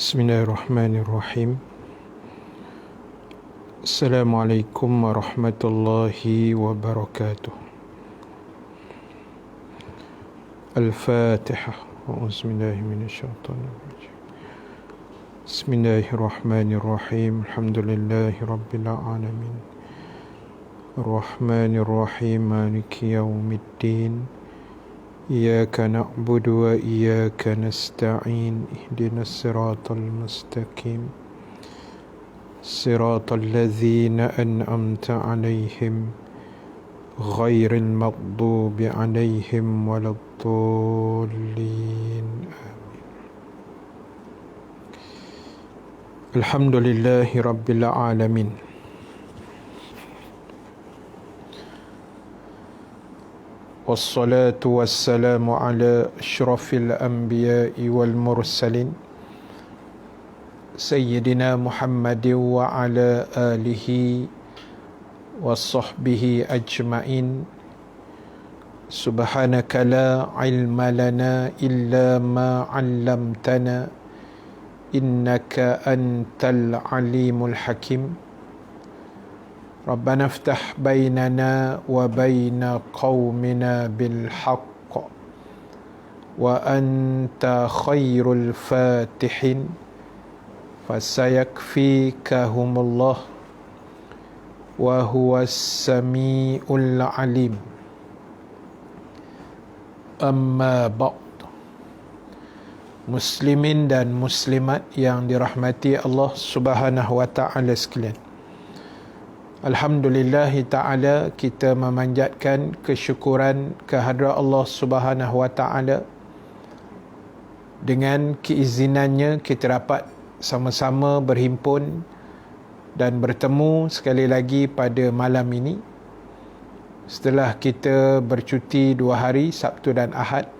Bismillahirrahmanirrahim. Assalamualaikum warahmatullahi wabarakatuh. Al-Fatihah. A'udzubillahi minasyaitonirrajim. Bismillahirrahmanirrahim. Alhamdulillahi rabbil alamin. Ar-Rahmanirrahim. Maliki yaumiddin. Iyyaka na'budu wa iyyaka nasta'in. Ihdinas siratal mustaqim. Siratal ladzina an'amta 'alaihim ghairil maghdubi 'alaihim waladdallin. Alhamdulillahi rabbil alamin. Wassalatu wassalamu ala asyrafil anbiya'i wal mursalin Sayyidina Muhammadin wa ala alihi wa sahbihi ajma'in. Subhanaka la ilma lana illa ma 'allamtana innaka antal alimul hakim. Rabbana iftah bainana wa baina qaumina bil haqq wa anta khairul fatihin fasayakfikahumullah wa huwas samiul alim. Amma ba'd. Muslimin dan muslimat yang dirahmati Allah Subhanahu wa taala sekalian, Alhamdulillahi ta'ala, kita memanjatkan kesyukuran kehadrat Allah Subhanahu wa ta'ala. Dengan keizinannya kita dapat sama-sama berhimpun dan bertemu sekali lagi pada malam ini. Setelah kita bercuti 2 hari, Sabtu dan Ahad,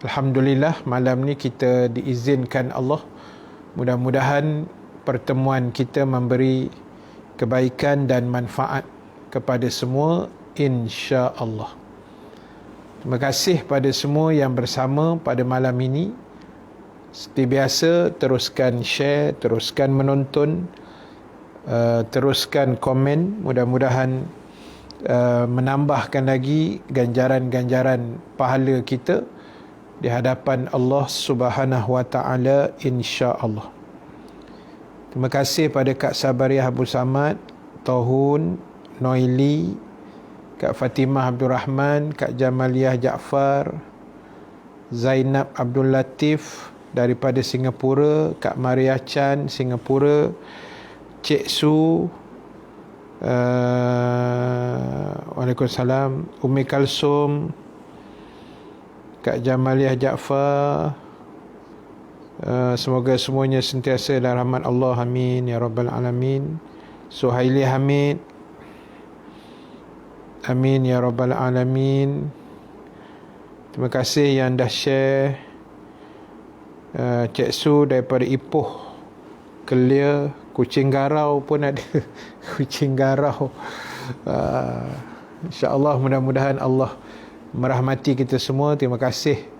Alhamdulillah malam ni kita diizinkan Allah. Mudah-mudahan pertemuan kita memberi kebaikan dan manfaat kepada semua, insya-Allah. Terima kasih pada semua yang bersama pada malam ini. Seperti biasa, teruskan share, teruskan menonton, teruskan komen. Mudah-mudahan menambahkan lagi ganjaran-ganjaran pahala kita di hadapan Allah Subhanahu wa taala, insya-Allah. Terima kasih pada Kak Sabariah Abu Samad, Tohun, Noili, Kak Fatimah Abdul Rahman, Kak Jamaliah Jaafar, Zainab Abdul Latif daripada Singapura, Kak Maria Chan Singapura, Cik Su, Waalaikumsalam, Umi Kalsum, Kak Jamaliah Jaafar. Semoga semuanya sentiasa dalam rahmat Allah, amin ya rabbal alamin. Suhaili Hamid, amin ya rabbal alamin. Terima kasih yang dah share. Cik Su daripada Ipoh, Kelia, Kucing Garau pun ada. Kucing Garau. InsyaAllah, mudah-mudahan Allah merahmati kita semua. Terima kasih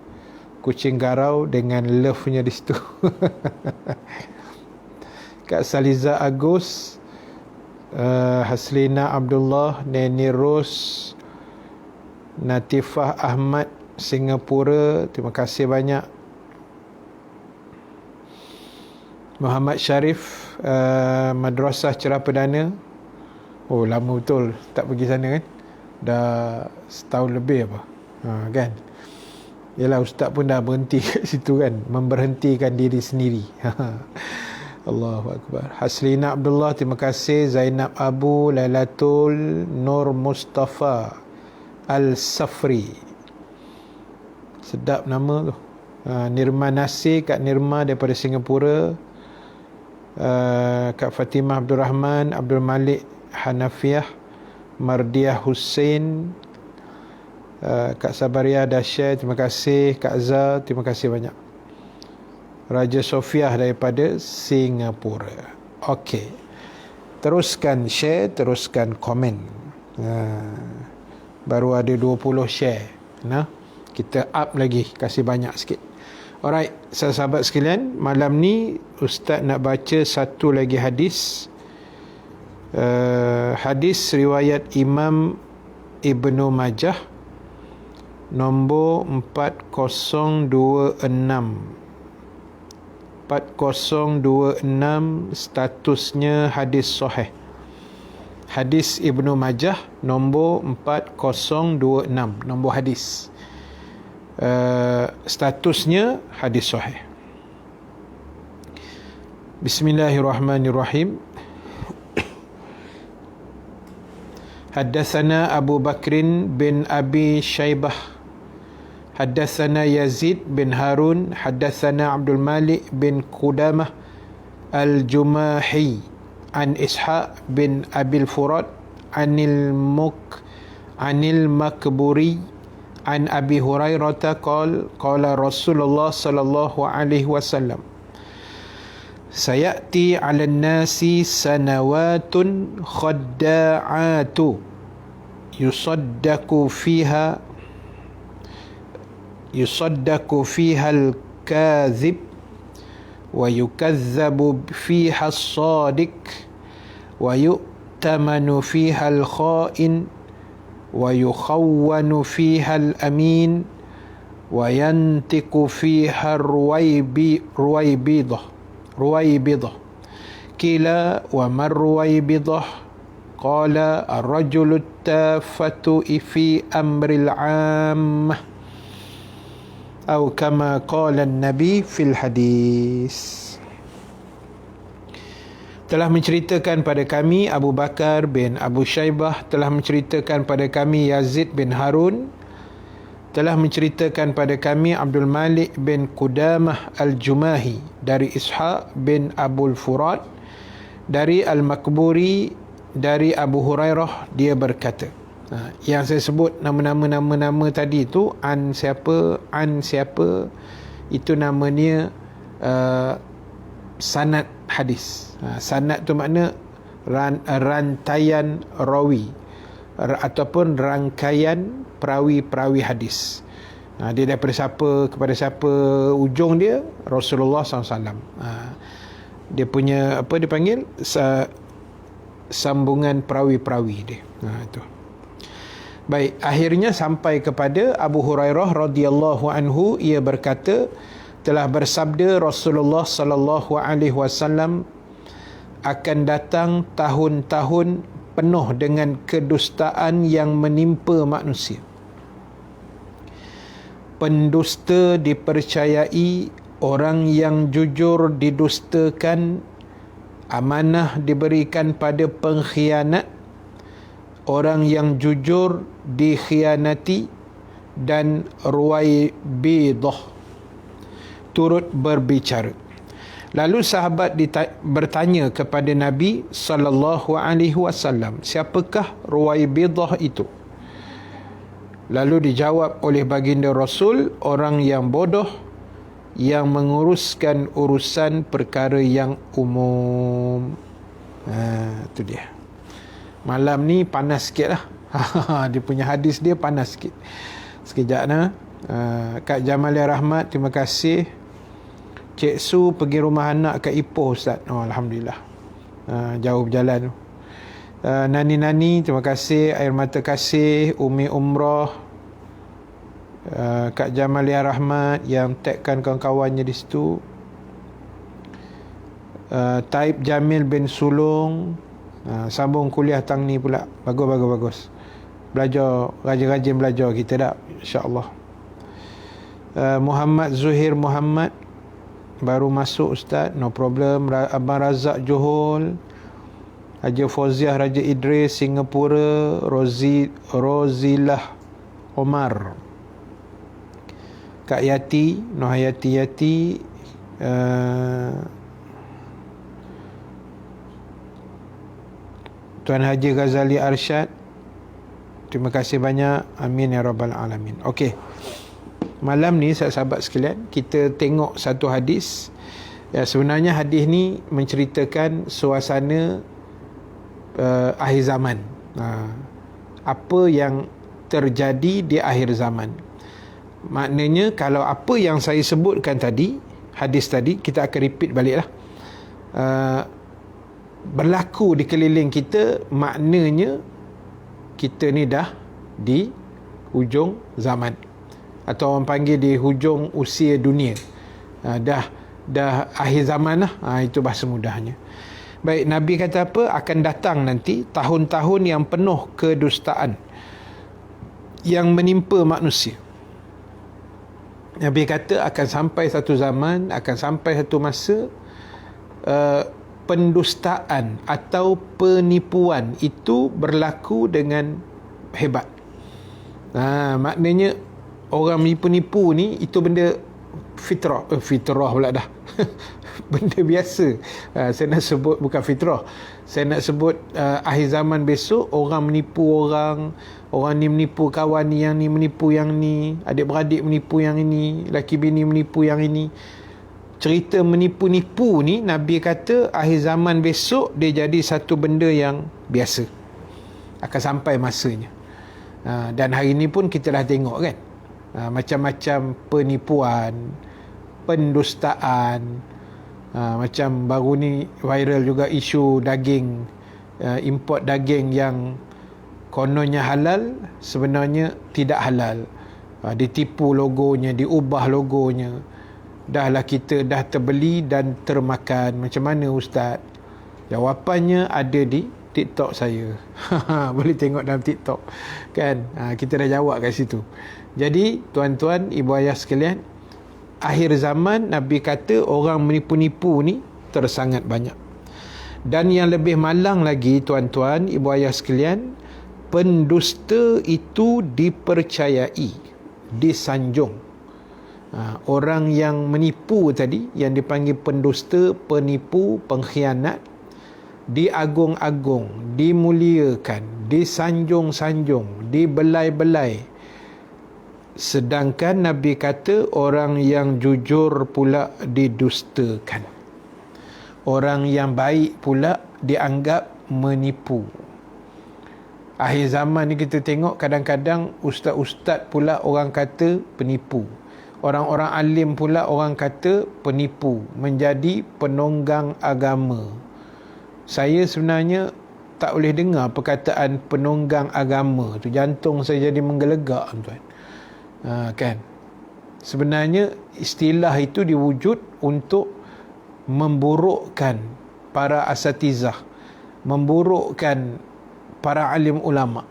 Kucing Garau dengan love-nya di situ. Kak Saliza Agus, Haslina Abdullah, Neni Ros, Natifah Ahmad Singapura, terima kasih banyak. Muhammad Sharif, Madrasah Cerah Perdana. Oh, lama betul tak pergi sana kan. Dah setahun lebih apa. Kan. Yalah, ustaz pun dah berhenti kat situ kan, memberhentikan diri sendiri. Allahu Akbar. Haslina Abdullah, terima kasih. Zainab Abu, Lailatul Nur Mustafa Al-Safri, sedap nama tu. Nirma Nasir, Kak Nirma daripada Singapura. Kak Fatimah Abdul Rahman, Abdul Malik Hanafiah, Mardiah Hussein, Kak Sabaria dah share, terima kasih. Kak Zal, terima kasih banyak. Raja Sofiah daripada Singapura. Okey, teruskan share, teruskan komen. Baru ada 20 share. Kita up lagi, kasih banyak sikit. Alright, sahabat sekalian, malam ni Ustaz nak baca satu lagi hadis. Hadis riwayat Imam Ibnu Majah nombor 4026. 4026 statusnya hadis sahih. Hadis Ibnu Majah nombor 4026, nombor hadis. Statusnya hadis sahih. Bismillahirrahmanirrahim. Haddatsana Abu Bakrin bin Abi Syaibah, haddatsana Yazid bin Harun, haddatsana Abdul Malik bin Qudamah Al-Jumahi an Ishaq bin Abil Furat anil Makburi an Abi Hurairah qala Rasulullah sallallahu alaihi wasallam, sayati 'alan nasi sanawatun khadda'atu yusaddaqu fiha al-kadhib wa yukazzabu fiha as-sadiq wa yu'tamanu fiha al-kha'in wa yukhawwanu fiha al-amin wa yantiqu fiha ruwaybidah kila wa marruwaybidah qala ar-rajulu at-tafatu fi amril 'ammah atau kama qala an-nabi fil hadis. Telah menceritakan pada kami Abu Bakar bin Abu Syaibah, telah menceritakan pada kami Yazid bin Harun, telah menceritakan pada kami Abdul Malik bin Qudamah Al-Jumahi dari Ishaq bin Abul Furat dari Al-Makburi dari Abu Hurairah, dia berkata, yang saya sebut nama-nama tadi tu, an siapa itu namanya sanad hadis. Sanad tu makna rantaian rawi ataupun rangkaian perawi-perawi hadis. Dia daripada siapa kepada siapa, ujung dia Rasulullah SAW. Dia punya apa dipanggil sambungan perawi-perawi dia. Itu. Baik, akhirnya sampai kepada Abu Hurairah radhiyallahu anhu, ia berkata, telah bersabda Rasulullah sallallahu alaihi wasallam, akan datang tahun-tahun penuh dengan kedustaan yang menimpa manusia. Pendusta dipercayai, orang yang jujur didustakan, amanah diberikan pada pengkhianat, orang yang jujur dikhianati, dan ruwaybidah turut berbicara. Lalu sahabat bertanya kepada Nabi sallallahu alaihi wasallam, siapakah ruwaybidah itu? Lalu dijawab oleh baginda Rasul, orang yang bodoh yang menguruskan urusan perkara yang umum. Itu dia. Malam ni panas sikit lah. Dia punya hadis dia panas sikit. Sekejap nah. Kak Jamalia Rahmat, terima kasih. Cik Su pergi rumah anak kat Ipoh, Ustaz. Alhamdulillah. Jauh berjalan. Nani-nani, terima kasih. Air mata kasih. Umi Umrah. Kak Jamalia Rahmat yang tagkan kawan-kawannya di situ. Taib Jamil bin Sulung. Sambung kuliah tang ni pula. Bagus. Belajar, rajin-rajin belajar kita dah, insya-Allah. Muhammad Zuhir Muhammad baru masuk, Ustaz, no problem. Abang Razak Johol, Haji Fauziah Raja Idris Singapura, Rozilah Omar, Kak Yati, Nohayati Tuan Haji Ghazali Arsyad, terima kasih banyak. Amin ya rabbal alamin. Okey, malam ni sahabat sekalian, kita tengok satu hadis. Sebenarnya hadis ni menceritakan suasana akhir zaman. Apa yang terjadi di akhir zaman. Maknanya kalau apa yang saya sebutkan tadi, hadis tadi, kita akan repeat baliklah. Berlaku di keliling kita, maknanya kita ni dah di hujung zaman, atau orang panggil di hujung usia dunia. Dah akhir zaman lah. Itu bahasa mudahnya. Baik, Nabi kata apa? Akan datang nanti tahun-tahun yang penuh kedustaan yang menimpa manusia. Nabi kata akan sampai satu zaman, akan sampai satu masa, pendustaan atau penipuan itu berlaku dengan hebat. Maknanya orang menipu-nipu ni, itu benda fitrah pula dah. Benda biasa. Saya nak sebut bukan fitrah, saya nak sebut akhir zaman besok, orang menipu orang ni menipu kawan ni, yang ni menipu yang ni, adik-beradik menipu yang ini, laki bini menipu yang ini. Cerita menipu-nipu ni, Nabi kata akhir zaman besok dia jadi satu benda yang biasa, akan sampai masanya. Dan hari ni pun kita dah tengok kan, macam-macam penipuan, pendustaan. Macam baru ni viral juga isu daging, import daging yang kononnya halal, sebenarnya tidak halal. Ditipu logonya, diubah logonya. Dahlah kita dah terbeli dan termakan. Macam mana Ustaz? Jawapannya ada di TikTok saya. Boleh tengok dalam TikTok kan. Kita dah jawab kat situ. Jadi tuan-tuan, ibu ayah sekalian, akhir zaman Nabi kata orang menipu-nipu ni tersangat banyak. Dan yang lebih malang lagi tuan-tuan, ibu ayah sekalian, pendusta itu dipercayai, disanjung. Orang yang menipu tadi, yang dipanggil pendusta, penipu, pengkhianat, diagung-agung, dimuliakan, disanjung-sanjung, dibelai-belai. Sedangkan Nabi kata orang yang jujur pula didustakan. Orang yang baik pula dianggap menipu. Akhir zaman ni kita tengok kadang-kadang ustaz-ustaz pula orang kata penipu. Orang-orang alim pula orang kata penipu, menjadi penunggang agama. Saya sebenarnya tak boleh dengar perkataan penunggang agama tu, jantung saya jadi menggelegak tuan. Kan? Sebenarnya istilah itu diwujud untuk memburukkan para asatizah, memburukkan para alim ulama.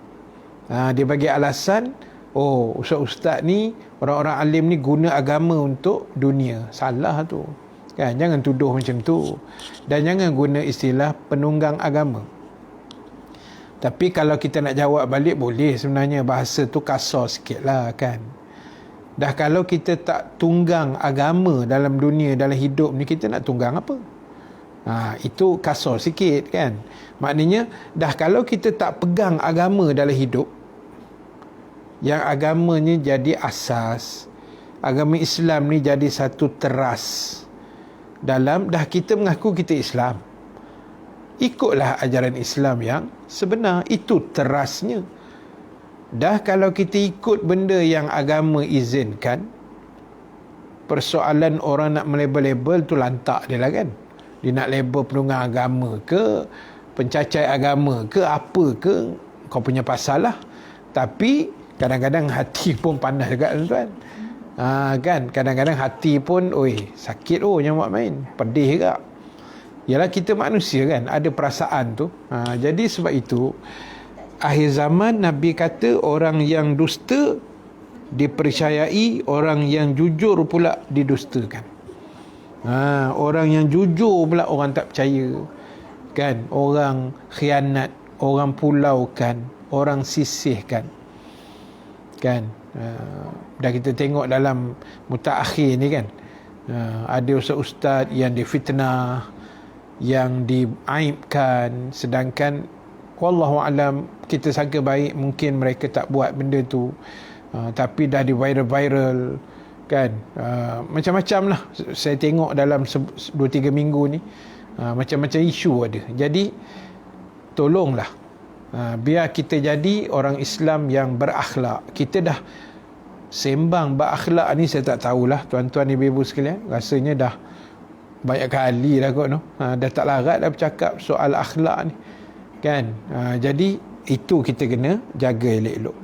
Dia bagi alasan, ustaz-ustaz ni, orang-orang alim ni guna agama untuk dunia. Salah tu kan, jangan tuduh macam tu. Dan jangan guna istilah penunggang agama. Tapi kalau kita nak jawab balik, boleh sebenarnya, bahasa tu kasar sikit lah kan. Dah kalau kita tak tunggang agama dalam dunia, dalam hidup ni, kita nak tunggang apa? Itu kasar sikit kan. Maknanya dah kalau kita tak pegang agama dalam hidup, yang agamanya jadi asas, agama Islam ni jadi satu teras dalam, dah kita mengaku kita Islam, ikutlah ajaran Islam yang sebenar, itu terasnya. Dah kalau kita ikut benda yang agama izinkan, persoalan orang nak melabel-label tu lantak dia lah kan. Dia nak label penunggang agama ke, pencacai agama ke, apa ke, kau punya pasal lah. Tapi kadang-kadang hati pun panas juga tuan. Kan, kadang-kadang hati pun sakit yang buat main, pedih juga. Yalah, kita manusia kan, ada perasaan tu. Jadi sebab itu akhir zaman Nabi kata orang yang dusta dipercayai, orang yang jujur pula didustakan. Orang yang jujur pula orang tak percaya kan, orang khianat, orang pulaukan, orang sisihkan kan. Dah kita tengok dalam mutaakhir ni kan, ada ustaz-ustaz yang difitnah, yang diaibkan, sedangkan wallahu alam kita sangka baik, mungkin mereka tak buat benda tu, tapi dah di viral kan. Macam-macam lah saya tengok dalam 2-3 minggu ni, macam-macam isu ada. Jadi tolonglah, biar kita jadi orang Islam yang berakhlak. Kita dah Sembang bab akhlak ni saya tak tahulah tuan-tuan ibu-ibu sekalian. Rasanya dah banyak kali dah kot no. Dah tak larat dah bercakap soal akhlak ni. Kan? Jadi itu kita kena jaga elok-elok.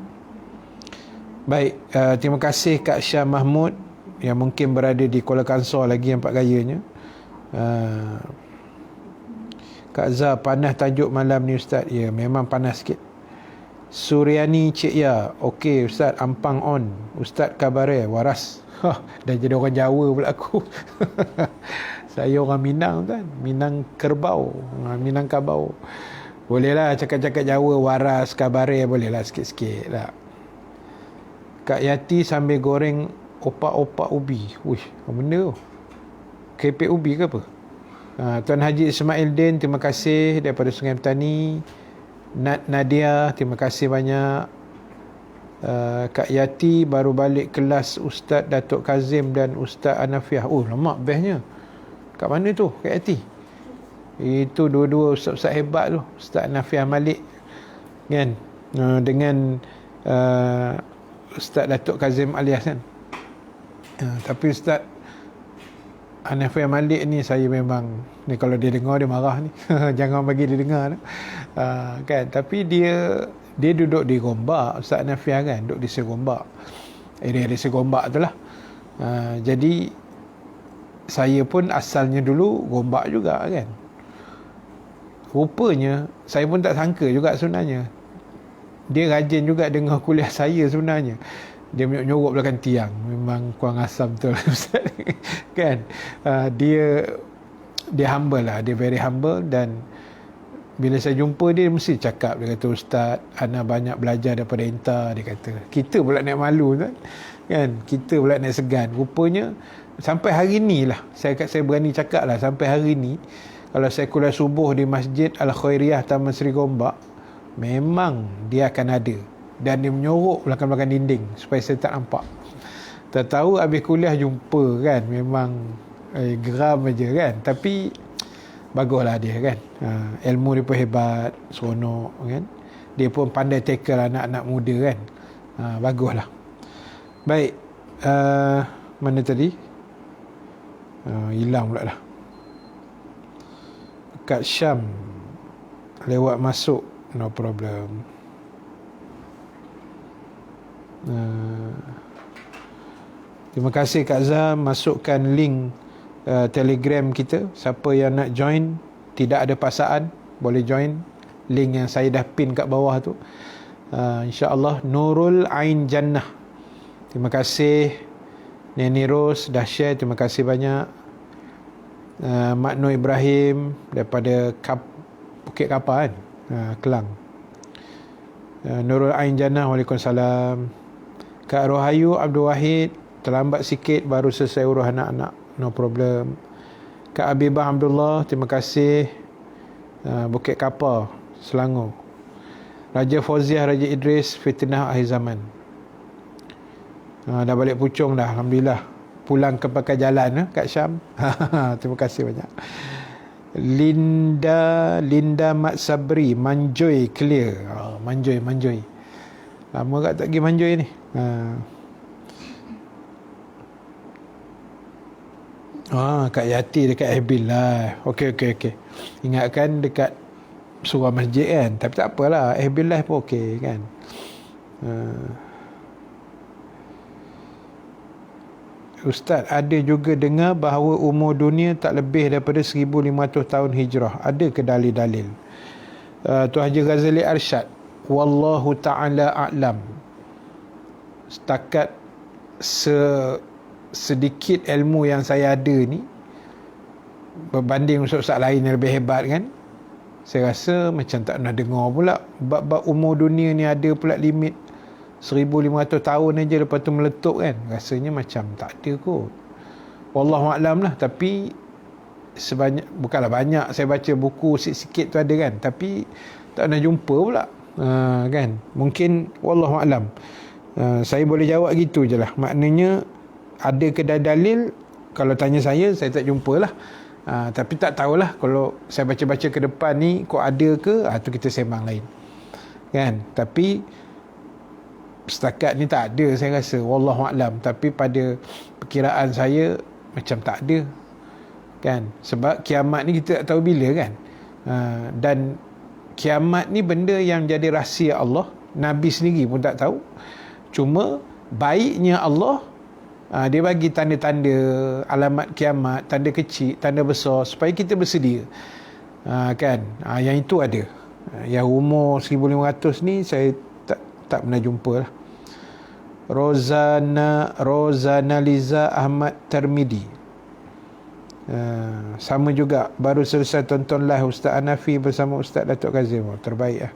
Baik, terima kasih Kak Syah Mahmud yang mungkin berada di Kuala Kangsar lagi yang Pak Gayanya. Kak Zah, panas tajuk malam ni Ustaz. Ya, memang panas sikit. Suryani Cik Ya, okey Ustaz, ampang on. Ustaz kabar waras. Dah jadi orang Jawa pula aku. Saya orang Minang kan, Minang Kerbau, Minang Kabau. Bolehlah cakap-cakap Jawa, waras, kabar bolehlah sikit-sikit lah. Kak Yati sambil goreng opak-opak ubi. Wish, apa benda tu? Kepek ubi ke apa? Tuan Haji Ismail Din, terima kasih daripada Sungai Petani. Nadia, terima kasih banyak. Kak Yati baru balik kelas Ustaz Datuk Kazim dan Ustaz Anafiah. Oh, lemak bestnya. Kat mana tu Kak Yati? Itu dua-dua ustaz-ustaz hebat tu, Ustaz Anafiah Malik kan, dengan Ustaz Datuk Kazim Alias kan. Tapi Ustaz Anafiah Malik ni saya memang ni, kalau dia dengar dia marah ni. Jangan bagi dia dengar kan. Tapi dia duduk di Gombak, Ustaz Anafiah kan, duduk di Segombak, area di Segombak tu lah. Jadi saya pun asalnya dulu Gombak juga kan. Rupanya saya pun tak sangka juga sebenarnya dia rajin juga dengar kuliah saya sebenarnya. Dia menyorok belakang tiang. Memang kurang asam betul Ustaz. Kan? Dia humble lah. Dia very humble. Dan bila saya jumpa dia mesti cakap. Dia kata, Ustaz, Ana banyak belajar daripada Inta. Dia kata. Kita pula nak malu kan? Kita pula nak segan. Rupanya sampai hari ni lah, saya berani cakap lah, sampai hari ni kalau saya kuliah subuh di Masjid Al-Khairiyah Taman Seri Gombak, memang dia akan ada. Dan dia menyorok belakang-belakang dinding supaya saya tak nampak. Tak tahu habis kuliah jumpa kan, memang geram aja kan. Tapi baguslah dia kan, ilmu dia pun hebat, seronok kan. Dia pun pandai tackle anak-anak muda kan. Baguslah. Baik, mana tadi? Hilang pula lah. Kak Syam lewat masuk, no problem. Terima kasih Kak Zah, masukkan link Telegram kita. Siapa yang nak join, tidak ada paksaan, boleh join. Link yang saya dah pin kat bawah tu. InsyaAllah Nurul Ain Jannah. Terima kasih Neni Ros dah share, terima kasih banyak. Mak Nur Ibrahim daripada Bukit Kapar kan, Kelang. Nurul Ain Jannah, Waalaikumsalam. Kak Rohayu Abdul Wahid, terlambat sikit baru selesai urus anak-anak, no problem. Kak Habibah Abdullah, terima kasih, Bukit Kapar, Selangor. Raja Fauziah, Raja Idris, fitnah akhir zaman. Dah balik Puchong dah, Alhamdulillah. Pulang ke pakai jalan Kak Syam. Terima kasih banyak. Linda Mat Sabri, Manjoy clear. Manjoy. Lama tak pergi Manjoy ni. Kak Yati dekat Habil lah. Okey. Ingatkan dekat surau masjid kan. Tapi tak apalah, Habil lah pun okey kan. Ustaz, ada juga dengar bahawa umur dunia tak lebih daripada 1500 tahun hijrah. Ada ke dalil-dalil? Tuan Haji Ghazali Arsyad, wallahu ta'ala a'lam. Setakat sedikit ilmu yang saya ada ni, berbanding ustaz-ustaz lain yang lebih hebat kan, saya rasa macam tak pernah dengar pula bab umur dunia ni ada pula limit 1500 tahun aja, lepas tu meletup kan. Rasanya macam tak ada kot. Wallahualam lah. Tapi bukanlah banyak, saya baca buku sikit-sikit tu ada kan, tapi tak pernah jumpa pula kan. Mungkin wallahualam. Saya boleh jawab gitu je lah. Maknanya ada ke dalil, kalau tanya saya tak jumpa lah. Tapi tak tahulah, kalau saya baca-baca ke depan ni kok ada ke, tu kita sembang lain kan. Tapi setakat ni tak ada saya rasa, wallahualam. Tapi pada perkiraan saya macam tak ada kan, sebab kiamat ni kita tak tahu bila kan. Dan kiamat ni benda yang jadi rahsia Allah, Nabi sendiri pun tak tahu. Cuma baiknya Allah, dia bagi tanda-tanda alamat kiamat, tanda kecil, tanda besar, supaya kita bersedia. Kan, yang itu ada. Yang umur 1500 ni saya tak pernah jumpa lah. Rozana Liza Ahmad Termidi, sama juga, baru selesai tonton live Ustaz Hanafi bersama Ustaz Datuk Kazim. Terbaik lah.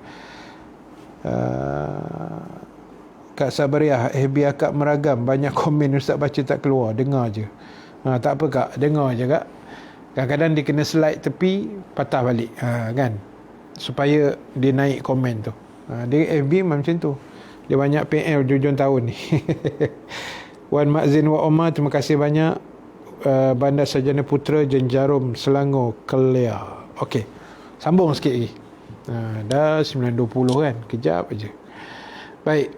Kak Sabariah, FB akak meragam, banyak komen Ustaz baca tak keluar, dengar je. Tak apa Kak, dengar je Kak. Kadang-kadang dia kena slide tepi, patah balik, kan, supaya dia naik komen tu. Dia FB macam tu, dia banyak PM hujung tahun ni. Wan Makzin wa Omar, terima kasih banyak. Bandar Sarjana Putra Jenjarum Selangor Kelia. Okey, sambung sikit lagi. Dah 9.20 kan, kejap aja. Baik.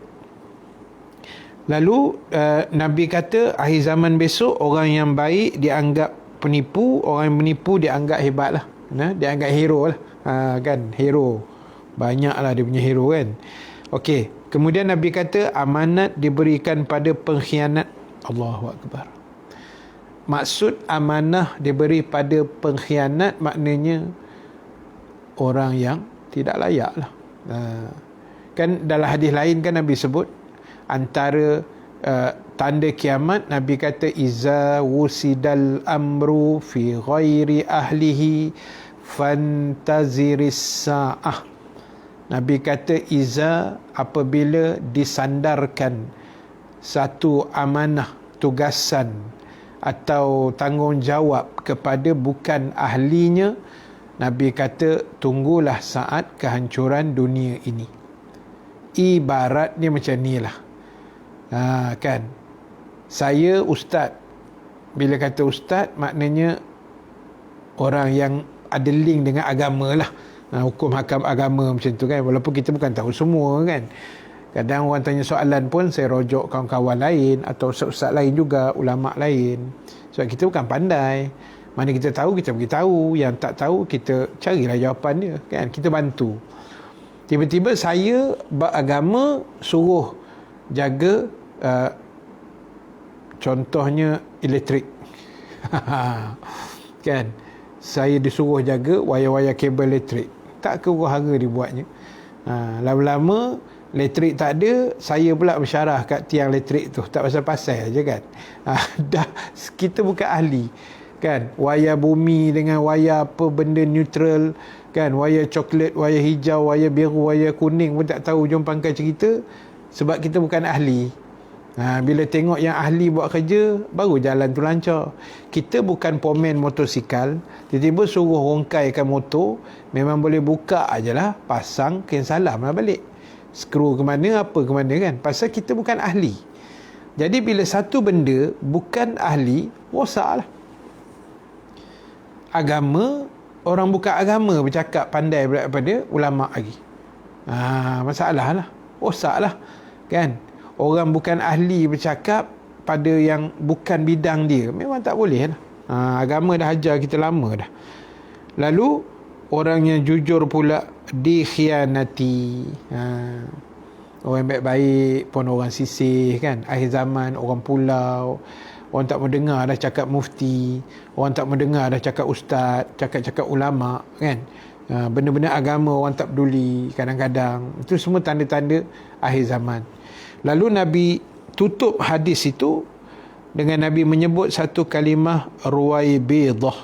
Lalu Nabi kata akhir zaman besok orang yang baik dianggap penipu, orang yang menipu dianggap hebat lah, dianggap hero lah, kan, hero. Banyak lah dia punya hero kan. Okey, kemudian Nabi kata amanat diberikan pada pengkhianat. Allahu Akbar. Maksud amanah diberi pada pengkhianat maknanya orang yang tidak layak lah. Kan dalam hadis lain kan Nabi sebut antara tanda kiamat, Nabi kata iza wusidal amru fi ghairi ahlihi fantaziris sa'ah. Nabi kata iza, apabila disandarkan satu amanah, tugasan atau tanggungjawab kepada bukan ahlinya, Nabi kata tunggulah saat kehancuran dunia ini. Ibaratnya macam ni lah. Kan, saya ustaz, bila kata ustaz maknanya orang yang ada link dengan agama lah, hukum hakam agama macam tu kan, walaupun kita bukan tahu semua kan. Kadang orang tanya soalan pun saya rujuk kawan-kawan lain atau ustaz-ustaz lain juga, ulama' lain, sebab kita bukan pandai. Mana kita tahu, kita beritahu. Yang tak tahu, kita carilah jawapan dia kan, kita bantu. Tiba-tiba saya beragama suruh jaga contohnya elektrik. Kan, saya disuruh jaga wayar-wayar kabel elektrik, tak ke hara dibuatnya. Lama-lama elektrik tak ada, saya pula bersyarah kat tiang elektrik tu, tak pasal-pasal je kan. Dah, kita bukan ahli kan. Wayar bumi dengan wayar apa benda neutral kan, wayar coklat, wayar hijau, wayar biru, wayar kuning pun tak tahu hujung pangkal cerita, sebab kita bukan ahli. Bila tengok yang ahli buat kerja, baru jalan tu lancar. Kita bukan pomen motosikal, tiba-tiba suruh rongkaikan motor, memang boleh buka aje lah, pasang, kena salam lah balik, skru ke mana, apa ke mana kan, pasal kita bukan ahli. Jadi bila satu benda bukan ahli, rosak lah. Agama, orang bukan agama bercakap pandai daripada ulama' lagi, masalah lah, rosak lah kan. Orang bukan ahli bercakap pada yang bukan bidang dia, memang tak boleh lah. Agama dah ajar kita lama dah. Lalu orang yang jujur pula dikhianati. Orang baik-baik pun orang sisih kan. Akhir zaman orang pulau, orang tak mau dengar dah cakap mufti, orang tak mau dengar dah cakap ustaz, cakap-cakap ulama' kan. Benda-benda agama orang tak peduli kadang-kadang. Itu semua tanda-tanda akhir zaman. Lalu Nabi tutup hadis itu dengan Nabi menyebut satu kalimah ruwaibidah.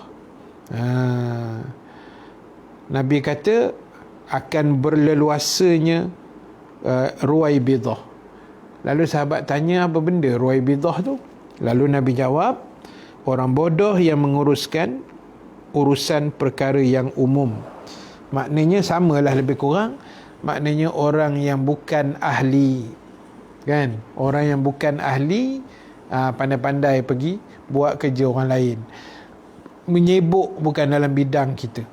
Nabi kata akan berleluasanya ruwaibidah. Lalu sahabat tanya, apa benda ruwaibidah tu? Lalu Nabi jawab, orang bodoh yang menguruskan urusan perkara yang umum. Maknanya samalah lebih kurang, maknanya orang yang bukan ahli kan, orang yang bukan ahli, pandai-pandai pergi buat kerja orang lain, menyibuk bukan dalam bidang kita.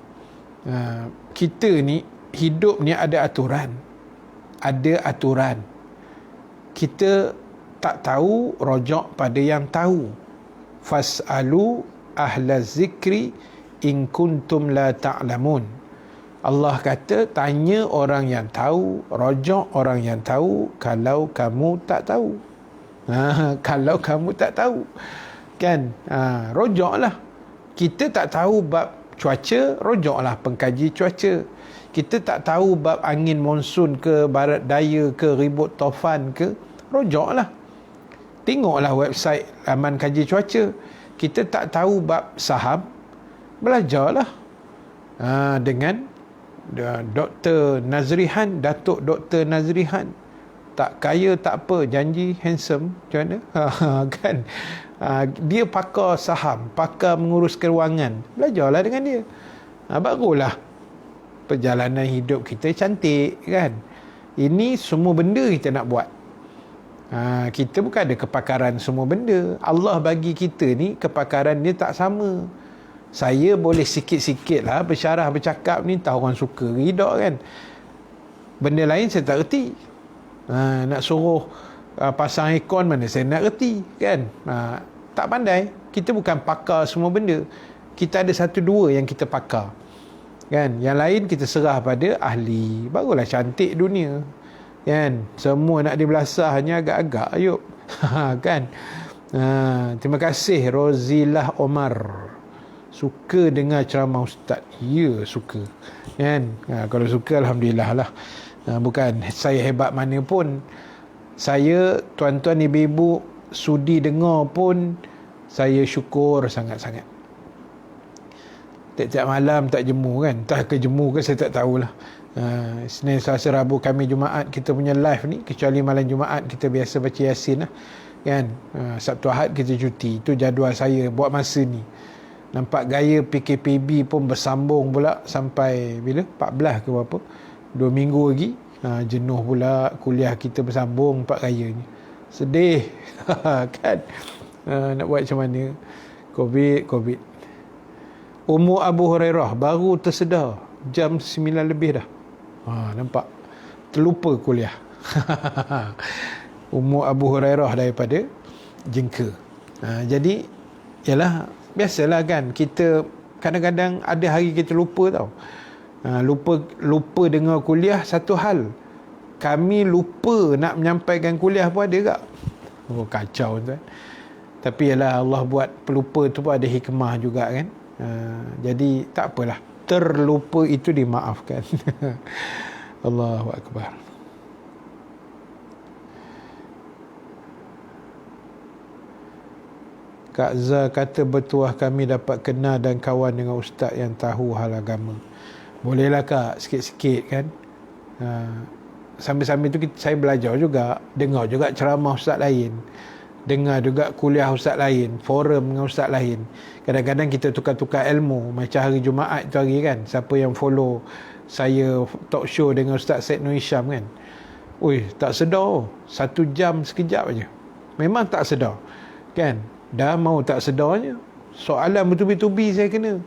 Kita ni hidup ni ada aturan, kita tak tahu, rojak pada yang tahu. Fas'alu ahla zikri in kuntum la ta'lamun. Allah kata, tanya orang yang tahu, rojak orang yang tahu kalau kamu tak tahu. Kalau kamu tak tahu, kan? Rojaklah. Kita tak tahu bab cuaca, rojaklah pengkaji cuaca. Kita tak tahu bab angin monsun ke, barat daya ke, ribut taufan ke, rojaklah. Tengoklah website laman kaji cuaca. Kita tak tahu bab saham, belajarlah dengan Dr. Nazrihan, Datuk Dr. Nazrihan. Tak kaya tak apa, janji handsome. Macam mana? Kan? Dia pakar saham, pakar mengurus kewangan. Belajarlah dengan dia. Barulah perjalanan hidup kita cantik, kan? Ini semua benda kita nak buat. Kita bukan ada kepakaran semua benda. Allah bagi kita ni kepakaran dia tak sama. Saya boleh sikit-sikit lah bersyarah, bercakap ni, tahu orang suka ke tidak, kan? Benda lain saya tak reti. Nak suruh pasang aircon mana saya nak reti, kan? Tak pandai. Kita bukan pakar semua benda. Kita ada satu dua yang kita pakar, kan? Yang lain kita serah pada ahli. Barulah cantik dunia, kan? Semua nak dibelasah hanya agak-agak, ayub. Kan? Terima kasih Rozilah Omar. Suka dengar ceramah Ustaz. Ya, suka, kan? Kalau suka, alhamdulillah lah. Bukan saya hebat mana pun. Saya, tuan-tuan, ibu-ibu sudi dengar pun, saya syukur sangat-sangat. Tiap-tiap malam tak jemu, kan? Tak ke jemu ke saya tak tahulah. Senin, Selasa, Rabu, Khamis, Jumaat kita punya live ni, kecuali malam Jumaat kita biasa baca Yasin lah, kan? Sabtu Ahad kita cuti. Itu jadual saya buat masa ni. Nampak gaya PKPB pun bersambung pula sampai bila? 14 ke berapa? 2 minggu lagi. Jenuh pula, kuliah kita bersambung 4 gaya ni. Sedih. Kan? Nak buat macam mana? Covid. Umur Abu Hurairah baru tersedar jam 9 lebih dah. Nampak? Terlupa kuliah. Umur Abu Hurairah daripada jengka. Jadi, yalah, biasalah, kan? Kita kadang-kadang ada hari kita lupa tau. Lupa dengar kuliah satu hal. Kami lupa nak menyampaikan kuliah pun ada tak? Kacau, tuan. Tapi yalah, Allah buat pelupa tu pun ada hikmah juga, kan? Jadi tak apalah, terlupa itu dimaafkan. Allahu Akbar. Kak Zah kata bertuah kami dapat kenal dan kawan dengan ustaz yang tahu hal agama. Bolehlah Kak, sikit-sikit, kan? Sambil-sambil tu saya belajar juga, dengar juga ceramah ustaz lain, dengar juga kuliah ustaz lain, forum dengan ustaz lain. Kadang-kadang kita tukar-tukar ilmu. Macam hari Jumaat tu hari, kan, siapa yang follow saya talk show dengan Ustaz Syed Nur Hisham, kan, tak sedar. 1 jam sekejap aja. Memang tak sedar, kan? Dah mau tak sedarnya, soalan bertubi-tubi saya kena,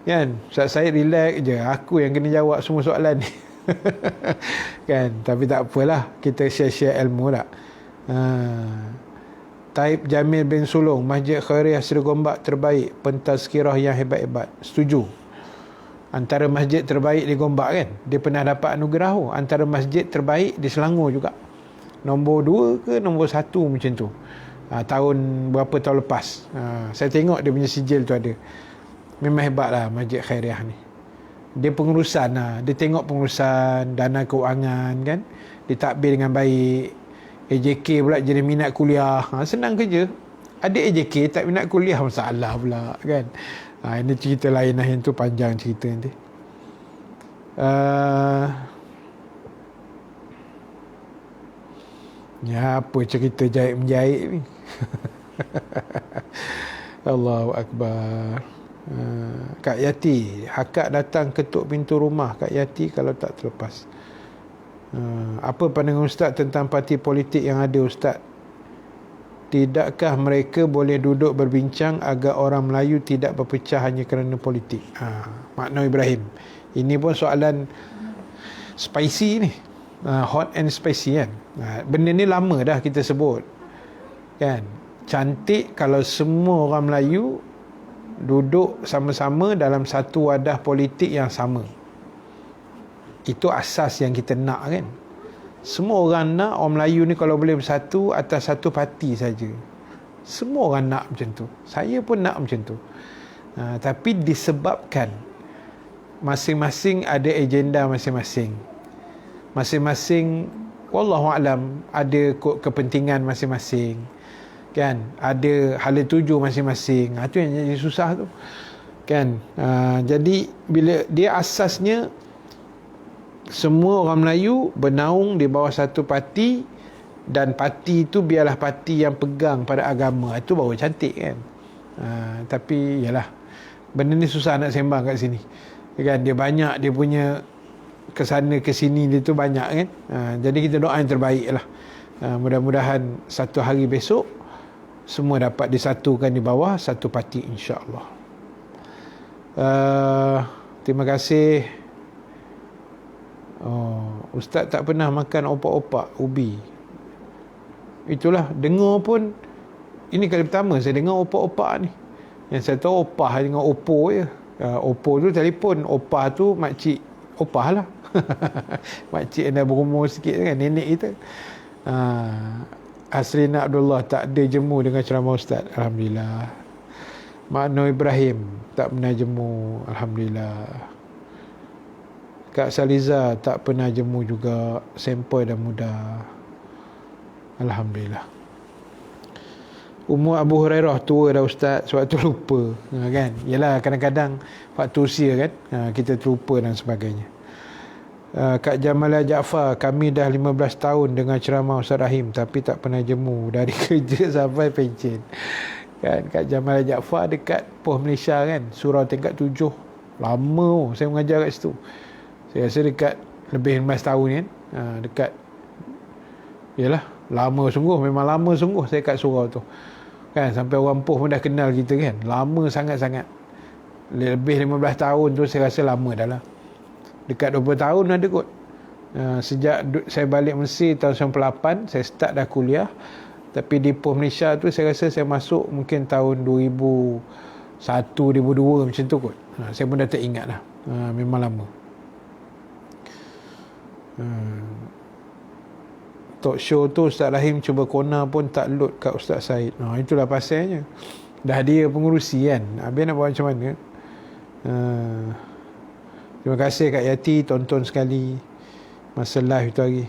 kan? Ustaz Syed relax je, aku yang kena jawab semua soalan ni. Kan? Tapi tak apalah, kita share-share ilmu tak. Taib Jamil bin Sulong, Masjid Khairiyah Seri Gombak terbaik, pentazkirah yang hebat-hebat. Setuju. Antara masjid terbaik di Gombak, kan? Dia pernah dapat anugerah antara masjid terbaik di Selangor juga. Nombor 2 ke nombor 1 macam tu. Tahun berapa tahun lepas. Saya tengok dia punya sijil tu ada. Memang hebat lah Masjid Khairiyah ni. Dia pengurusan lah. Dia tengok pengurusan dana keuangan, kan? Ditadbir dengan baik. AJK pula jadi minat kuliah. Senang kerja. Ada AJK tak minat kuliah, masalah pula, kan? Ini cerita lain lah, yang tu panjang cerita nanti. Ya, apa cerita jahit-menjahit ni? Allahu Akbar. Kak Yati, Hakak datang ketuk pintu rumah Kak Yati kalau tak terlepas. Apa pandangan Ustaz tentang parti politik yang ada, Ustaz? Tidakkah mereka boleh duduk berbincang agar orang Melayu tidak berpecah hanya kerana politik? Makna Ibrahim. Ini pun soalan spicy ni. hot and spicy kan. Benda ni lama dah kita sebut kan. Cantik kalau semua orang Melayu duduk sama-sama dalam satu wadah politik yang sama. Itu asas yang kita nak kan. Semua orang nak orang Melayu ni kalau boleh bersatu atas satu parti saja. Semua orang nak macam tu. Saya pun nak macam tu. Tapi disebabkan masing-masing ada agenda masing-masing. Masing-masing wallahualam ada kepentingan masing-masing. Kan? Ada hala tuju masing-masing. Itu yang jadi susah tu. Kan? Jadi bila dia asasnya semua orang Melayu bernaung di bawah satu parti, dan parti itu biarlah parti yang pegang pada agama, itu baru cantik kan. Tapi yalah, benda ni susah nak sembang kat sini kan. Dia banyak, dia punya kesana kesini dia tu banyak kan. Jadi kita doa yang terbaik lah. Mudah-mudahan satu hari besok semua dapat disatukan di bawah satu parti, insya-Allah. Terima kasih. Ustaz tak pernah makan opak-opak ubi. Itulah, dengar pun ini kali pertama saya dengar opak-opak ni. Yang saya tahu opah dengan opo je. Opo tu telefon, opah tu makcik opah lah. Makcik yang dah berumur sikit kan, nenek kita. Asrina Abdullah, tak ada jemu dengan ceramah Ustaz, alhamdulillah. Makno Ibrahim, tak pernah jemu, alhamdulillah. Kak Saliza, tak pernah jemu juga, sampel dan muda, alhamdulillah. Umur Abu Hurairah tua dah Ustaz, sebab tu lupa kan. Yalah, kadang-kadang waktu usia kan, kita terlupa dan sebagainya. Kak Jamalah Jaafar, kami dah 15 tahun dengan ceramah Ustaz Rahim tapi tak pernah jemu dari kerja sampai pencen kan. Kak Jamalah Jaafar dekat Poh Malaysia kan, surau tingkat 7. Lama saya mengajar kat situ. Saya rasa dekat lebih 15 tahun kan. Dekat, yalah, lama sungguh, memang lama sungguh saya kat surau tu kan. Sampai orang Poh pun dah kenal kita kan. Lama sangat-sangat. Lebih 15 tahun tu saya rasa lama dah lah. Dekat 20 tahun ada kot. Sejak saya balik Mesir tahun 98, saya start dah kuliah. Tapi di Poh Malaysia tu saya rasa saya masuk mungkin tahun 2001, 2002 macam tu kot. Saya pun dah tak ingat lah. Memang lama. Talk show tu Ustaz Rahim cuba kona pun tak load kat Ustaz Said. Itulah pasalnya. Dah dia pengurusi kan. Habis nak buat macam mana? Terima kasih Kak Yati, tonton sekali masa live itu hari.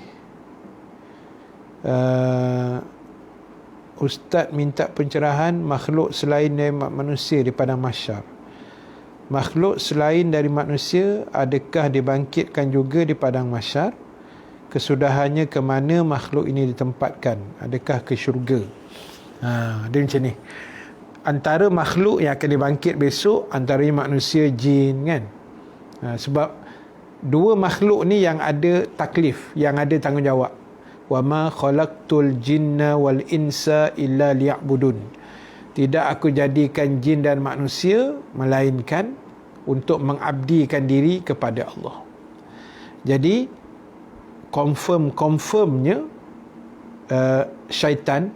Ustaz minta pencerahan makhluk selain dari manusia di padang mahsyar. Makhluk selain dari manusia adakah dibangkitkan juga di padang mahsyar? Kesudahannya ke mana makhluk ini ditempatkan? Adakah ke syurga? Dia macam ni. Antara makhluk yang akan dibangkit besok, antaranya manusia, jin kan. Sebab dua makhluk ni yang ada taklif, yang ada tanggungjawab. Wa ma khalaqtul jinna wal insa illa liya'budun. Tidak aku jadikan jin dan manusia melainkan untuk mengabdikan diri kepada Allah. Jadi confirmnya syaitan,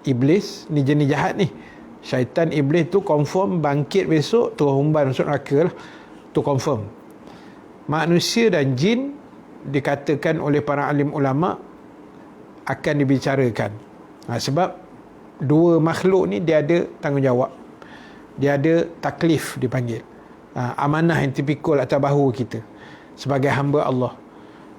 iblis ni jenis jahat ni. Syaitan, iblis tu confirm bangkit besok, turun humban masuk neraka lah. Tu confirm. Manusia dan jin dikatakan oleh para alim ulama akan dibicarakan. Sebab dua makhluk ni dia ada tanggungjawab. Dia ada taklif dipanggil. Amanah yang tipikal atas bahu kita sebagai hamba Allah.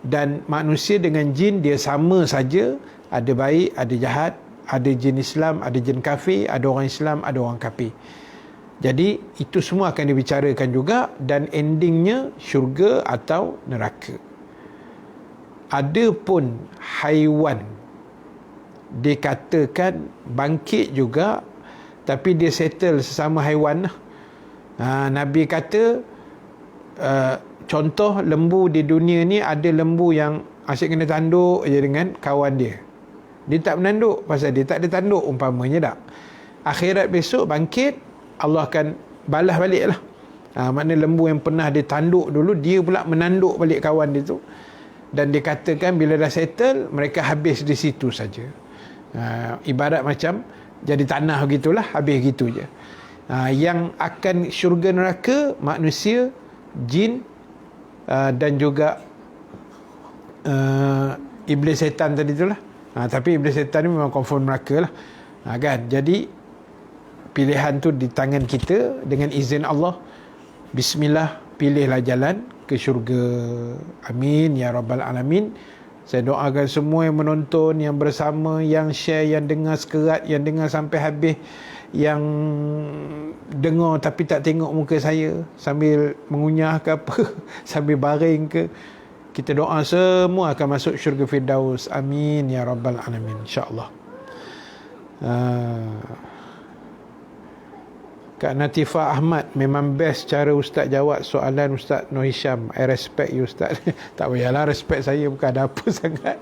Dan manusia dengan jin dia sama saja, ada baik, ada jahat, ada jin Islam, ada jin kafir, ada orang Islam, ada orang kafir. Jadi itu semua akan dibicarakan juga, dan endingnya syurga atau neraka. Ada pun haiwan dikatakan bangkit juga, tapi dia settle sesama haiwan lah. Nabi kata contoh lembu di dunia ni, ada lembu yang asyik kena tanduk je dengan kawan dia. Dia tak menanduk pasal dia tak ada tanduk umpamanya tak. Akhirat besok bangkit, Allah akan balas balik lah. Maknanya lembu yang pernah dia tanduk dulu, dia pula menanduk balik kawan dia tu. dan dikatakan bila dah settle mereka habis di situ saja. Ibarat macam jadi tanah gitulah, habis gitu je. Yang akan syurga neraka manusia, jin, dan juga iblis setan tadi itulah. Tapi iblis setan ni memang confirm neraka lah. Kan? Jadi pilihan tu di tangan kita. Dengan izin Allah, bismillah, pilihlah jalan ke syurga. Amin ya rabbal alamin. Saya doakan semua yang menonton, yang bersama, yang share, yang dengar sekerat, yang dengar sampai habis, yang dengar tapi tak tengok muka saya sambil mengunyah ke apa, sambil baring ke, kita doa semua akan masuk syurga Firdaus. Amin ya rabbal alamin, insya-Allah. Kak Natifah Ahmad, memang best cara Ustaz jawab soalan Ustaz Noh Hisham. I respect you Ustaz. Tak payahlah respect saya, bukan ada apa sangat.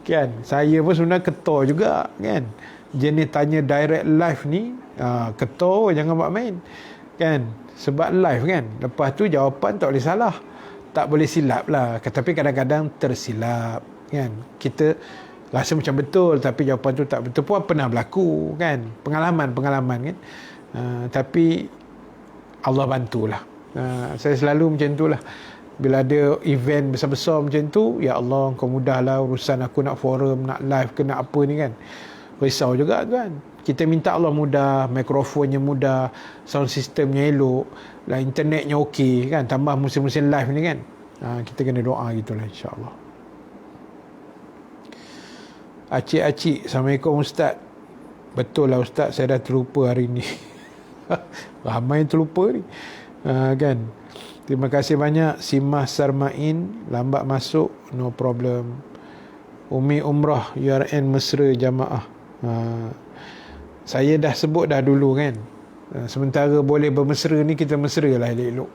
Kan? Saya pun sebenarnya ketor juga kan. Jenis tanya direct live ni, ketor, jangan buat main. Kan? Sebab live kan. Lepas tu jawapan tak boleh salah. Tak boleh silap lah. Tapi kadang-kadang tersilap. Kan? Kita rasa macam betul tapi jawapan tu tak betul pun pernah berlaku kan. Pengalaman kan. Tapi Allah bantulah. Saya selalu macam tu lah. Bila ada event besar-besar macam tu, ya Allah, Kau mudahlah urusan aku nak forum, nak live ke nak apa ni kan. Risau juga tu kan. Kita minta Allah mudah, mikrofonnya mudah, sound systemnya elok, lah internetnya okey kan, tambah musim-musim live ni kan. Kita kena doa gitulah, insya-Allah. Acik-acik, Assalamualaikum Ustaz. Betul lah Ustaz, saya dah terlupa hari ni. Ramai yang terlupa ni. Kan. Terima kasih banyak Simah Sarmain, lambat masuk, no problem. Umi Umrah URN Mesra Jamaah. Saya dah sebut dah dulu kan. Sementara boleh bermesra ni, kita mesra lah elok-elok.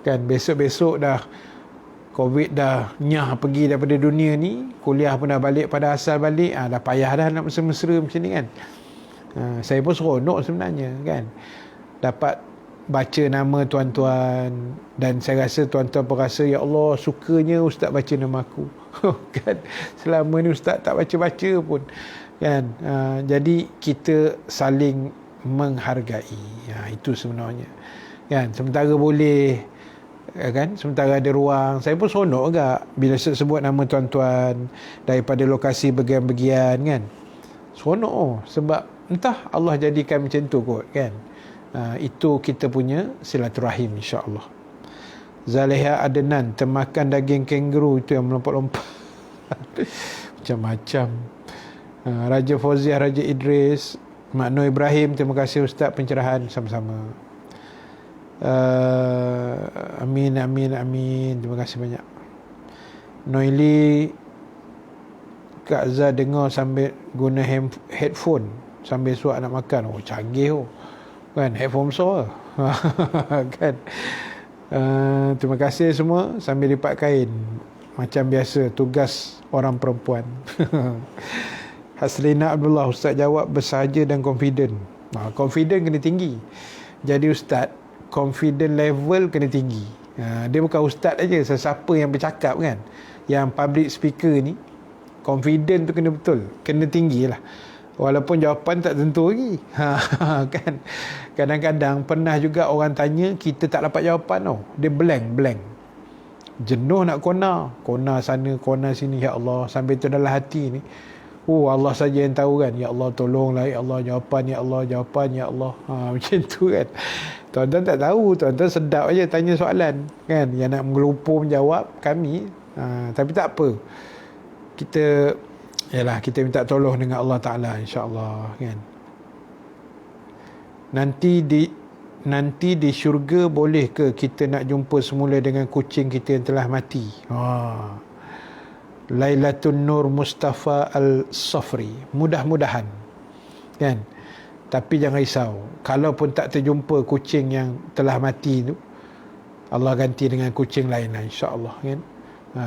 Kan, besok-besok dah COVID dah nyah pergi daripada dunia ni, kuliah pun dah balik pada asal balik, dah payah dah nak mesra-mesra macam ni kan. Saya pun seronok sebenarnya kan, dapat baca nama tuan-tuan, dan saya rasa tuan-tuan pun rasa, ya Allah, sukanya Ustaz baca nama aku. Kan, selama ni Ustaz tak baca-baca pun kan. Jadi kita saling menghargai, itu sebenarnya kan. Sementara boleh kan, sementara ada ruang, saya pun seronok agak bila sebut nama tuan-tuan daripada lokasi bagian-bagian kan. Seronok sebab entah Allah jadikan macam tu kot kan. Itu kita punya silaturahim, insya-Allah. Zaleha Adenan, termakan daging kangaroo itu yang melompat-lompat. Macam-macam. Raja Fauziah, Raja Idris, Mak Nur Ibrahim, terima kasih Ustaz pencerahan, sama-sama. Amin, amin, amin. Terima kasih banyak. Noili, Kak Zah dengar sambil guna headphone sambil suap nak makan. Oh, canggih kan, headphone besar. Kan. Terima kasih semua sambil lipat kain. Macam biasa, tugas orang perempuan. Haslina Abdullah, Ustaz jawab bersahaja dan confident. Confident kena tinggi. Jadi Ustaz, confident level kena tinggi. Dia bukan Ustaz aja, sesiapa yang bercakap kan, yang public speaker ni, confident tu kena betul, kena tinggi lah. Walaupun jawapan tak tentu lagi. Kan. Kadang-kadang pernah juga orang tanya, kita tak dapat jawapan tau. Dia blank. Jenuh nak kona sana, kona sini, ya Allah, sampai tu dalam hati ni, Allah saja yang tahu kan. Ya Allah, tolonglah, ya Allah, jawapan, ya Allah, jawapan, ya Allah. Macam tu kan. Tuan-tuan tak tahu, tuan-tuan sedap aja tanya soalan kan, yang nak mengelupur menjawab kami. Tapi tak apa, kita minta tolong dengan Allah Ta'ala, insya-Allah kan. Nanti di syurga boleh ke kita nak jumpa semula dengan kucing kita yang telah mati? Lailatun Nur Mustafa Al-Safri, mudah-mudahan kan. Tapi jangan risau, kalau pun tak terjumpa kucing yang telah mati tu, Allah ganti dengan kucing lain lah, insya-Allah kan.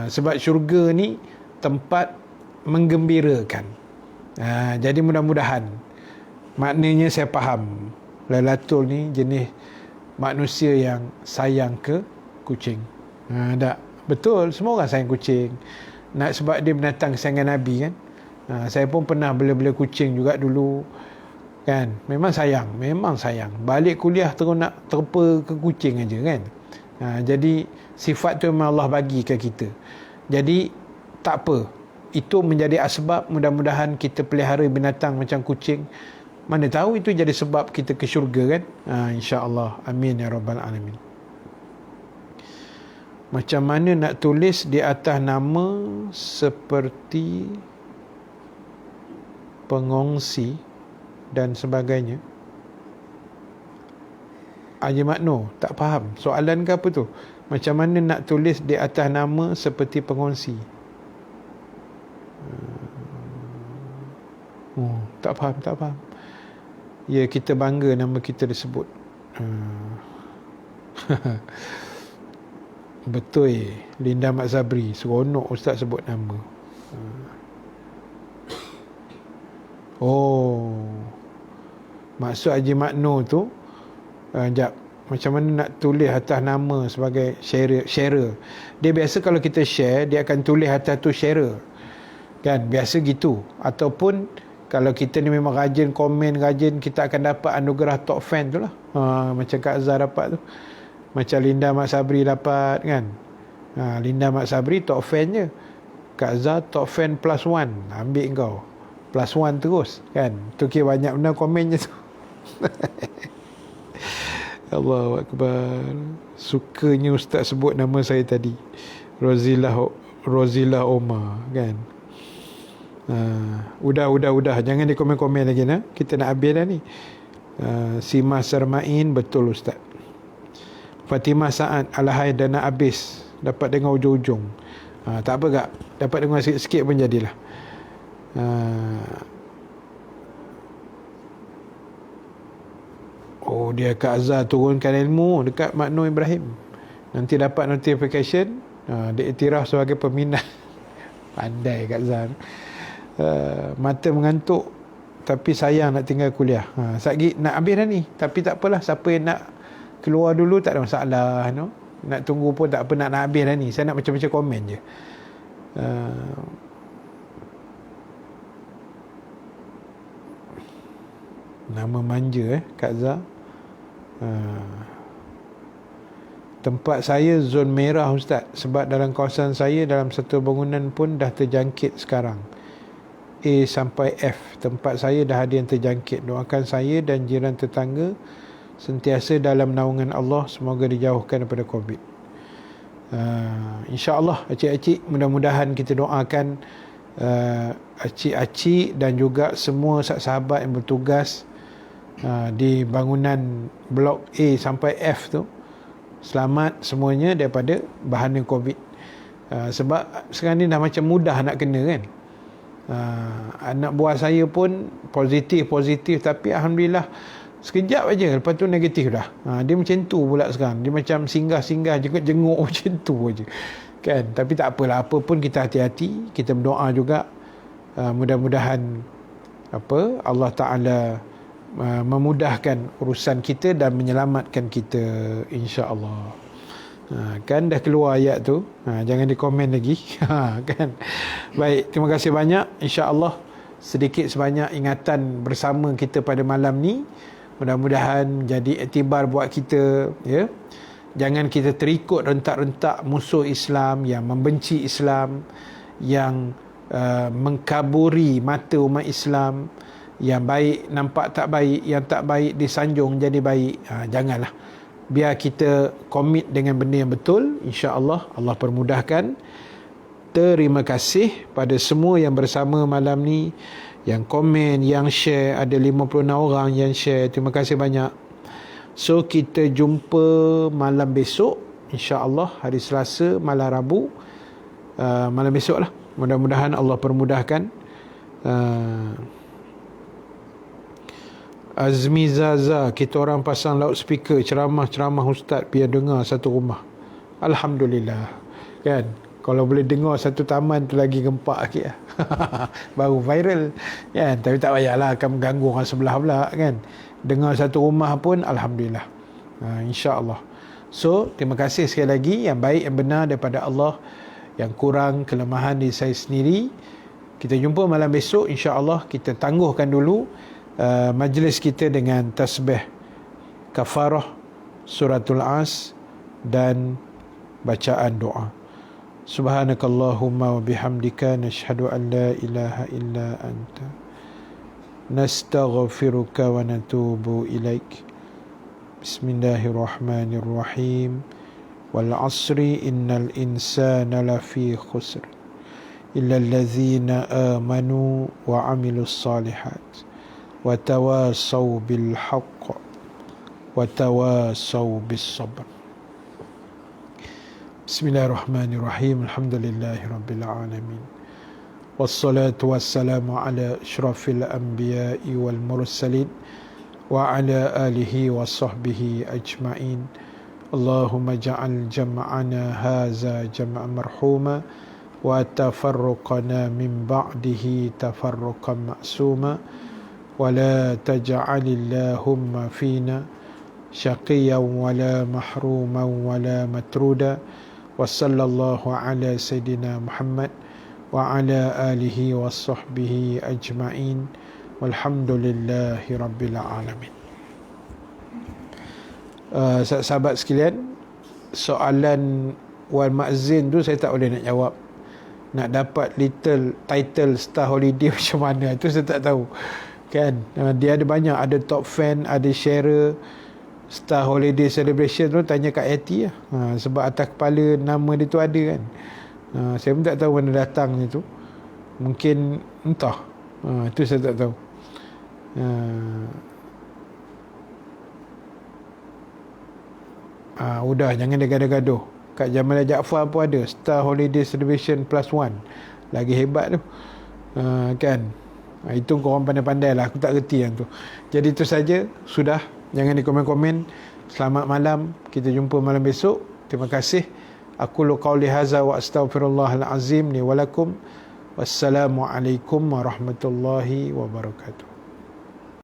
Sebab syurga ni tempat menggembirakan. Jadi mudah-mudahan, maknanya saya faham, Lailatul ni jenis manusia yang sayang ke kucing. Tak, betul, semua orang sayang kucing. nak sebab dia binatang kesayangan Nabi kan. Saya pun pernah bela-bela kucing juga dulu kan. Memang sayang. Balik kuliah terus nak terpa ke kucing aja kan. Jadi sifat tu memang Allah bagi ke kita. Jadi tak apa, itu menjadi asbab. Mudah-mudahan kita pelihara binatang macam kucing, mana tahu itu jadi sebab kita ke syurga kan. InsyaAllah, amin ya rabbal alamin. Macam mana nak tulis di atas nama seperti pengongsi dan sebagainya? Haji Makno, tak faham soalan ke apa tu? Macam mana nak tulis di atas nama seperti pengongsi? Tak faham. Ya, kita bangga nama kita disebut. Betul, Linda Mat Sabri. Seronok Ustaz sebut nama. Maksud Haji Makno tu, sekejap, macam mana nak tulis atas nama sebagai sharer. Dia biasa kalau kita share, dia akan tulis atas tu sharer kan, biasa gitu. Ataupun kalau kita ni memang rajin komen, kita akan dapat anugerah top fan tu lah. Macam Kak Azhar dapat tu, macam Linda Mat Sabri dapat kan. Linda Mat Sabri top fan je, Kak Azhar top fan +1. Ambil kau +1 terus kan. Tu kira banyak benar komennya tu. Allahu Akbar. Sukanya Ustaz sebut nama saya tadi, Rozilah Omar kan. Udah jangan di komen-komen lagi nah. Kita nak habis dah ni. Sima Sarmain, betul Ustaz. Fatimah Saad, alahai dah nak habis, dapat dengar ujung-ujung. Tak apa kak, dapat dengar sikit-sikit pun jadilah. Dia Kak Azhar turunkan ilmu dekat Makno Ibrahim, nanti dapat notification. Dia iktiraf sebagai peminat. Pandai Kak Azhar. Mata mengantuk tapi sayang nak tinggal kuliah. Satgi nak habis dah ni, tapi tak apalah, siapa yang nak keluar dulu tak ada masalah, no? Nak tunggu pun tak apa, nak habis dah ni. Saya nak macam-macam komen je. Nama manja Kak Zah. Tempat saya zon merah Ustaz, sebab dalam kawasan saya dalam satu bangunan pun dah terjangkit sekarang. A sampai F. Tempat saya dah ada yang terjangkit. Doakan saya dan jiran tetangga sentiasa dalam naungan Allah, semoga dijauhkan daripada COVID. InsyaAllah acik-acik, mudah-mudahan kita doakan acik-acik dan juga semua sahabat yang bertugas di bangunan blok A sampai F tu selamat semuanya daripada bahana COVID. Sebab sekarang ni dah macam mudah nak kena kan. Anak buah saya pun positif, tapi Alhamdulillah sekejap aja, lepas tu negatif dah. Dia macam tu pula sekarang. Dia macam singgah-singgah, jenguk macam tu aja kan. Tapi tak apalah, apa pun kita hati-hati, kita berdoa juga. Mudah-mudahan Allah Ta'ala memudahkan urusan kita dan menyelamatkan kita, insya-Allah. Kan dah keluar ayat tu, jangan dikomen lagi. Kan. Baik, terima kasih banyak. Insya-Allah sedikit sebanyak ingatan bersama kita pada malam ni, mudah-mudahan jadi iktibar buat kita, ya. Jangan kita terikut rentak-rentak musuh Islam yang membenci Islam, yang mengkaburi mata umat Islam, yang baik nampak tak baik, yang tak baik disanjung jadi baik. Janganlah. Biar kita komit dengan benda yang betul, insya-Allah Allah permudahkan. Terima kasih pada semua yang bersama malam ni, yang komen, yang share. Ada 56 orang yang share. Terima kasih banyak. So kita jumpa malam besok, insya-Allah hari Selasa, malam Rabu, malam besok lah. Mudah-mudahan Allah permudahkan. Azmi Zaza, kita orang pasang loudspeaker ceramah Ustaz biar dengar satu rumah. Alhamdulillah kan. Kalau boleh dengar satu taman tu lagi gempak sikit lah. Baru viral kan. Tapi tak payahlah akan mengganggu orang sebelah pula kan. Dengar satu rumah pun Alhamdulillah. InsyaAllah. So terima kasih sekali lagi. Yang baik yang benar daripada Allah, Yang kurang kelemahan di saya sendiri. Kita jumpa malam besok, insya-Allah. Kita tangguhkan dulu majlis kita dengan tasbih kafarah, suratul As dan bacaan doa. Subhanakallahumma wa bihamdika nashhadu an la ilaha illa anta nastaghfiruka wa natubu ilaik. Bismillahirrahmanirrahim. Wal 'asri innal insana lafi khusr illa allazina amanu wa 'amilus salihat wa tawasaw bil haqq wa tawasaw bis sabr. Bismillahirrahmanirrahim. Alhamdulillahirabbil alamin. Wassalatu wassalamu ala asyrafil anbiya'i wal mursalin wa ala alihi wa sahbihi ajma'in. Allahumma ja'al jam'ana haza jam'an marhuma wa tafarruqana min ba'dihi tafarruqan ma'suma wa la taj'alillahumma fina syaqiyan wa la mahruman wa la matruda. Wa sallallahu ala sayyidina Muhammad wa ala alihi wa sahbihi ajma'in. Walhamdulillahi rabbil alamin. Sahabat sekalian, soalan wal ma'zin tu saya tak boleh nak jawab. Nak dapat little title star holiday macam mana, itu saya tak tahu kan. Dia ada banyak, ada top fan, ada sharer. Star holiday celebration tu tanya Kak Yati lah. Sebab atas kepala nama dia tu ada kan. Saya pun tak tahu mana datang tu. Mungkin entah. Itu saya tak tahu. Udah, jangan dia gaduh-gaduh. Kak Jamalah Jaafar pun ada Star Holiday Celebration +1. Lagi hebat tu. Kan. Itu korang pandai-pandai lah. Aku tak reti yang tu. Jadi itu saja. Sudah. Jangan di komen-komen. Selamat malam. Kita jumpa malam besok. Terima kasih. Aku lu qauli hadza wa astaghfirullahal azim li wa lakum. Wassalamualaikum warahmatullahi wabarakatuh.